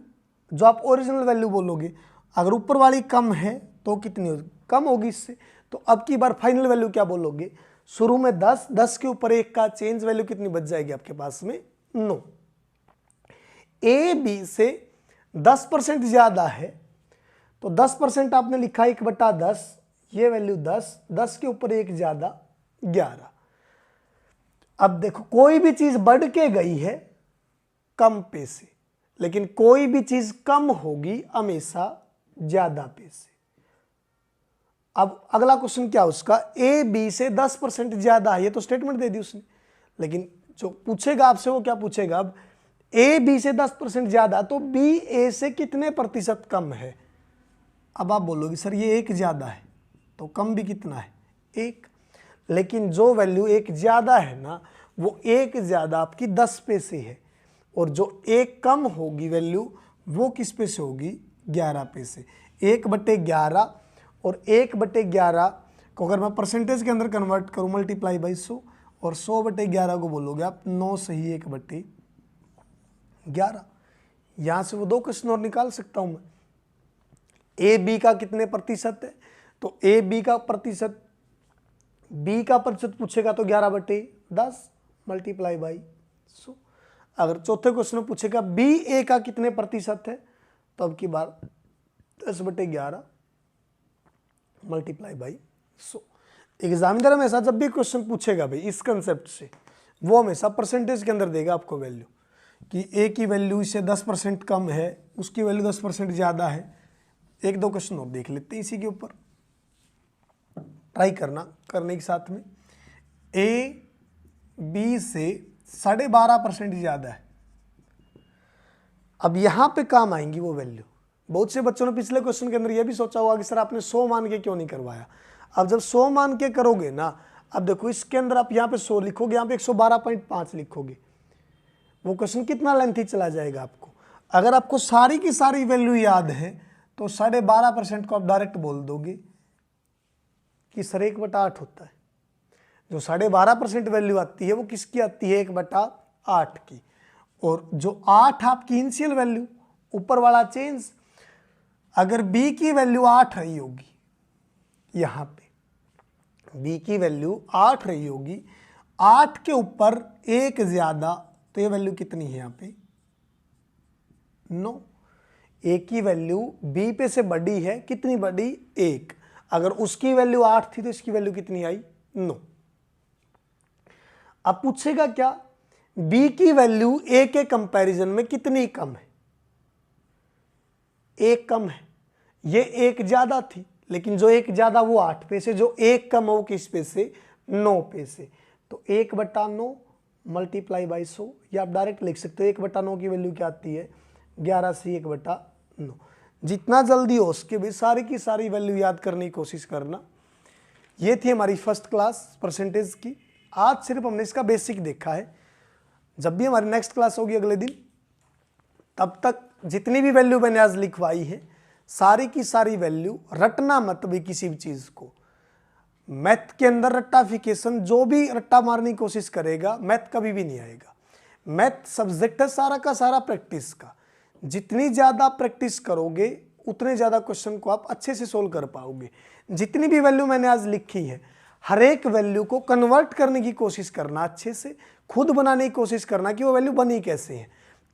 जो आप ओरिजिनल वैल्यू बोलोगे, अगर ऊपर वाली कम है तो कितनी होगी, कम होगी इससे। तो अब की बार फाइनल वैल्यू क्या बोलोगे, शुरू में 10, 10 के ऊपर 1 का चेंज वैल्यू कितनी बच जाएगी आपके पास में, 9। ए बी से 10% ज़्यादा है, तो 10% आपने लिखा 1/10, ये वैल्यू 10, 10 के ऊपर 1 ज़्यादा 11। अब देखो कोई भी चीज़ बढ़ के गई है कम पे से, लेकिन कोई भी चीज़ कम होगी हमेशा ज़्यादा पे से। अब अगला क्वेश्चन क्या उसका, ए बी से 10% ज़्यादा है, ये तो स्टेटमेंट दे दी उसने, लेकिन जो पूछेगा आपसे वो क्या पूछेगा, अब ए बी से 10% ज़्यादा, तो बी ए से कितने प्रतिशत कम है। अब आप बोलोगे सर ये 1 ज़्यादा है, तो कम भी कितना है, 1। लेकिन जो वैल्यू 1 ज़्यादा है ना, वो 1 ज़्यादा आपकी 10 पे से है, और जो 1 कम होगी वैल्यू वो किस पे से होगी, 11 पे से। 1/11 और 1/11 को अगर मैं परसेंटेज के अंदर कन्वर्ट करूँ, मल्टीप्लाई बाई 100, और 100/11 को बोलोगे आप 9 से ही 1/11। यहाँ से वो 2 क्वेश्चन और निकाल सकता हूँ मैं। ए बी का कितने प्रतिशत है, तो ए बी का प्रतिशत, बी का प्रतिशत पूछेगा तो 11/10 मल्टीप्लाई बाई 100। अगर चौथे क्वेश्चन में पूछेगा बी ए का कितने प्रतिशत है, तो अब की बार 10/11 मल्टीप्लाई बाई 100। एग्जामिनर हमेशा जब भी क्वेश्चन पूछेगा भाई इस कंसेप्ट से, वो हमेशा परसेंटेज के अंदर देगा आपको वैल्यू, कि ए की वैल्यू इससे 10% कम है, उसकी वैल्यू 10% ज़्यादा है। 1-2 क्वेश्चन और देख लेते हैं इसी के ऊपर, ट्राई करने के साथ में। ए बी से 12.5% ज़्यादा है। अब यहाँ पे काम आएंगी वो वैल्यू। बहुत से बच्चों ने पिछले क्वेश्चन के अंदर ये भी सोचा होगा कि सर आपने 100 मान के क्यों नहीं करवाया। अब जब 100 मान के करोगे ना, अब देखो इसके अंदर आप यहाँ पे 100 लिखोगे, यहाँ पे 112.5 लिखोगे, वो क्वेश्चन कितना लेंथी चला जाएगा आपको। अगर आपको सारी की सारी वैल्यू याद है तो 12.5% को आप डायरेक्ट बोल दोगे कि सर 1/8 होता है। जो 12.5% वैल्यू आती है वो किसकी आती है, 1/8 की। और जो 8 आपकी इनिशियल वैल्यू, ऊपर वाला चेंज, अगर b की वैल्यू 8 रही होगी, यहाँ पे b की वैल्यू 8 रही होगी, 8 के ऊपर 1 ज़्यादा, तो ये वैल्यू कितनी है यहाँ पे, 9। a की वैल्यू b पे से बड़ी है, कितनी बड़ी, 1। अगर उसकी वैल्यू 8 थी तो इसकी वैल्यू कितनी आई, 9। अब पूछेगा क्या, b की वैल्यू a के कंपैरिजन में कितनी कम है, 1 कम है। ये 1 ज़्यादा थी, लेकिन जो 1 ज़्यादा वो 8 पे से, जो 1 कम हो किस पे से, 9 पे से। तो 1/9 मल्टीप्लाई बाई 100, या आप डायरेक्ट लिख सकते हो 1/9 की वैल्यू क्या आती है, 11 से 1/9। जितना जल्दी हो उसके भी सारी की सारी वैल्यू याद करने की कोशिश करना। ये थी हमारी फर्स्ट क्लास परसेंटेज की। आज सिर्फ हमने इसका बेसिक देखा है। जब भी हमारी नेक्स्ट क्लास होगी अगले दिन, तब तक जितनी भी वैल्यू मैंने आज लिखवाई है, सारी की सारी वैल्यू रटना मत भी किसी भी चीज़ को। मैथ के अंदर रट्टाफिकेशन, जो भी रट्टा मारने की कोशिश करेगा मैथ कभी भी नहीं आएगा। मैथ सब्जेक्ट है सारा का सारा प्रैक्टिस का। जितनी ज़्यादा प्रैक्टिस करोगे उतने ज़्यादा क्वेश्चन को आप अच्छे से सोल्व कर पाओगे। जितनी भी वैल्यू मैंने आज लिखी है, हर एक वैल्यू को कन्वर्ट करने की कोशिश करना, अच्छे से खुद बनाने की कोशिश करना कि वो वैल्यू बनी कैसे है।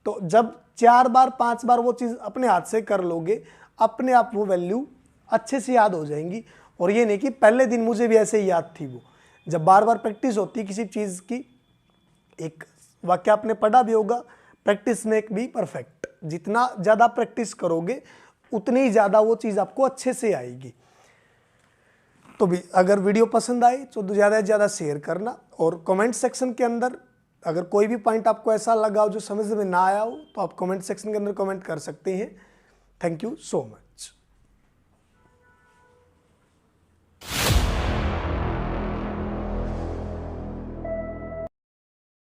तो जब 4 बार 5 बार वो चीज़ अपने हाथ से कर लोगे, अपने आप वो वैल्यू अच्छे से याद हो जाएंगी। और ये नहीं कि पहले दिन मुझे भी ऐसे ही याद थी। वो जब बार बार प्रैक्टिस होती है किसी चीज़ की, एक वाक्य आपने पढ़ा भी होगा, प्रैक्टिस मेक बी परफेक्ट। जितना ज़्यादा प्रैक्टिस करोगे उतनी ज़्यादा वो चीज़ आपको अच्छे से आएगी। तो भी अगर वीडियो पसंद आए तो ज़्यादा से ज़्यादा शेयर करना, और कमेंट सेक्शन के अंदर अगर कोई भी पॉइंट आपको ऐसा लगा हो जो समझ में ना आया हो तो आप कमेंट सेक्शन के अंदर कमेंट कर सकते हैं। Thank you so much.